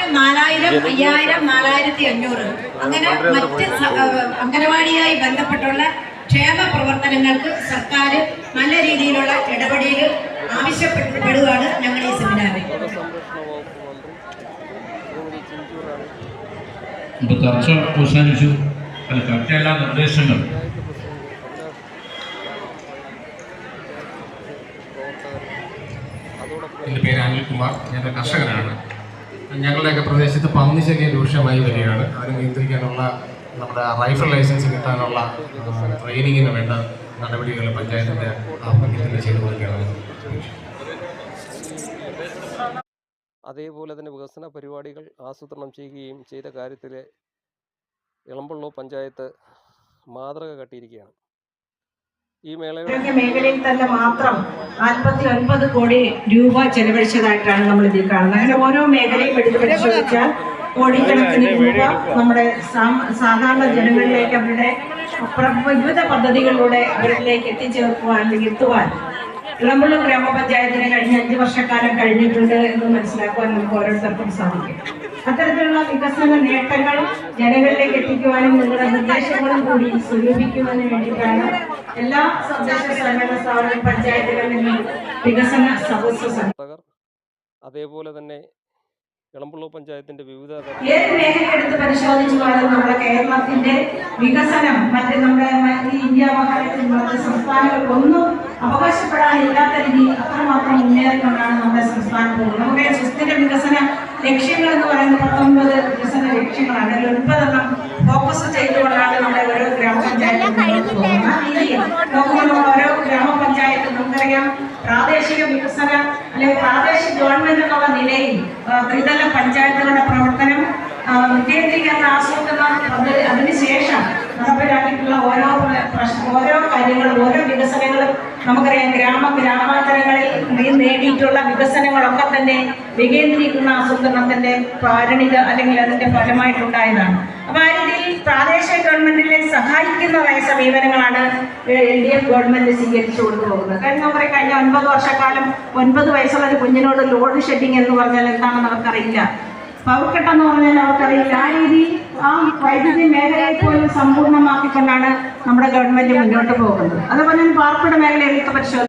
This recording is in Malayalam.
4000, 5000, 4500 അങ്ങനെ മറ്റ് അംഗനവാടിയായി ബന്ധപ്പെട്ടുള്ള ക്ഷേമ പ്രവർത്തനങ്ങൾക്ക് സർക്കാർ നല്ല രീതിയിലുള്ള ഇടപെടൽ ആവശ്യപ്പെടുകയാണ് ഞങ്ങൾ ഈ സെമിനാറിൽ. ചർച്ച അവസാനിച്ചു. ചർച്ചയെല്ലാ നിർദ്ദേശങ്ങൾ എൻ്റെ പേര് അനിൽകുമാർ, ഞാൻ കർഷകനാണ്. ഞങ്ങളുടെയൊക്കെ പ്രദേശത്ത് പന്നിശല്യം രൂക്ഷമായി വരികയാണ്. അതിന് നിയന്ത്രിക്കാനുള്ള നമ്മുടെ റൈഫിൾ ലൈസൻസ് കിട്ടാനുള്ള ട്രെയിനിങ്ങിന് വേണ്ട നടപടികൾ പഞ്ചായത്തിൻ്റെ ആഭിമുഖ്യത്തിൽ ചെയ്തു കൊടുക്കുകയാണ്. അതേപോലെ തന്നെ വികസന പരിപാടികൾ ആസൂത്രണം ചെയ്യുകയും ചെയ്ത കാര്യത്തിൽ ഇളമ്പള്ളൂർ പഞ്ചായത്ത് മാതൃക കാട്ടിയിരിക്കുകയാണ്. ഈ മേഖലയിൽ തന്നെ മാത്രം 49 കോടി രൂപ ചെലവഴിച്ചതായിട്ടാണ് നമ്മൾ ഇതിൽ കാണുന്നത്. അങ്ങനെ ഓരോ മേഖലയും എടുത്ത് പരിശോധിച്ചാൽ കോടിക്കണക്കിന് രൂപ നമ്മുടെ സാധാരണ ജനങ്ങളിലേക്ക് അവരുടെ വിവിധ പദ്ധതികളിലൂടെ അവരിലേക്ക് എത്തിച്ചേർക്കുവാൻ അല്ലെങ്കിൽ എത്തുവാൻ ഇളമ്പള്ളൂർ ഗ്രാമപഞ്ചായത്തിന് കഴിഞ്ഞ 5 വർഷക്കാലം കഴിഞ്ഞിട്ടുണ്ട് എന്ന് മനസ്സിലാക്കുവാൻ നമുക്ക് ഓരോരുത്തർക്കും സാധിക്കും. അത്തരത്തിലുള്ള വികസന നേട്ടങ്ങൾ ജനങ്ങളിലേക്ക് എത്തിക്കുവാനും നിങ്ങളുടെ നിർദ്ദേശങ്ങളും കൂടി സ്വരൂപിക്കുവാനും വേണ്ടിയിട്ടാണ് എല്ലാ തദ്ദേശ സ്വയംഭരണ സ്ഥാപന പഞ്ചായത്തുകളിലും വികസന സദസ്സ്. അതേപോലെ തന്നെ ഇളമ്പള്ളൂർ പഞ്ചായത്തിന്റെ വിവിധ ഏത് മേഖല എടുത്ത് പരിശോധിച്ചാലും നമ്മുടെ കേരളത്തിന്റെ വികസനം നമ്മുടെ ഇന്ത്യ മഹാരാജ്യത്തിൽ മറ്റ് സംസ്ഥാനങ്ങൾക്കൊന്നും അവകാശപ്പെടാനില്ലാത്ത രീതിയിൽ അത്രമാത്രം മുന്നേറിക്കൊണ്ടാണ് നമ്മുടെ സംസ്ഥാനം പോകുന്നത്. നമ്മുടെ സുസ്ഥിര വികസന ലക്ഷ്യങ്ങൾ എന്ന് പറയുന്നത് 19 വികസന ലക്ഷ്യങ്ങളാണ്. അതിൽ 9 ഫോക്കസ് ചെയ്തുകൊണ്ടാണ് നമ്മുടെ ഓരോ ഗ്രാമപഞ്ചായത്തും ഓരോ ഗ്രാമപഞ്ചായത്തും നമുക്കറിയാം പ്രാദേശിക വികസന അല്ലെങ്കിൽ പ്രാദേശിക ഗവൺമെന്റ് എന്നുള്ള നിലയിൽ ത്രിതല പഞ്ചായത്തുകളുടെ പ്രവർത്തനം വികേന്ദ്രീകരണ ആസൂത്രണം അതിനുശേഷം നടപ്പിലാക്കിയിട്ടുള്ള ഓരോ കാര്യങ്ങളും ഓരോ വികസനങ്ങളും നമുക്കറിയാം. ഗ്രാമാന്തരങ്ങളിൽ നേടിയിട്ടുള്ള വികസനങ്ങളൊക്കെ തന്നെ വികേന്ദ്രീകരണ ആസൂത്രണത്തിന്റെ പാരണിക അല്ലെങ്കിൽ അതിന്റെ ഫലമായിട്ടുണ്ടായതാണ്. അപ്പൊ ആ രീതിയിൽ പ്രാദേശിക ഗവൺമെന്റിനെ സഹായിക്കുന്നതായ സമീപനങ്ങളാണ് LDF ഗവൺമെന്റ് സ്വീകരിച്ചു കൊണ്ടുപോകുന്നത്. കഴിഞ്ഞ 9 വർഷക്കാലം 9 വയസ്സുള്ള ഒരു കുഞ്ഞിനോട് ലോഡ് ഷെഡിങ് എന്ന് പറഞ്ഞാൽ എന്താണെന്ന് അവർക്കറിയില്ല. പവർ കട്ട് എന്ന് പറഞ്ഞാൽ അവർക്കറിയില്ല. ആ രീതിയിൽ ആ വൈദ്യുതി മേഖലയിൽ പോലും സമ്പൂർണ്ണമാക്കിക്കൊണ്ടാണ് നമ്മുടെ ഗവൺമെന്റ് മുന്നോട്ട് പോകുന്നത്. അതുപോലെ തന്നെ പാർപ്പിട മേഖലയിലേക്ക് പരിശോധിക്കുന്നത്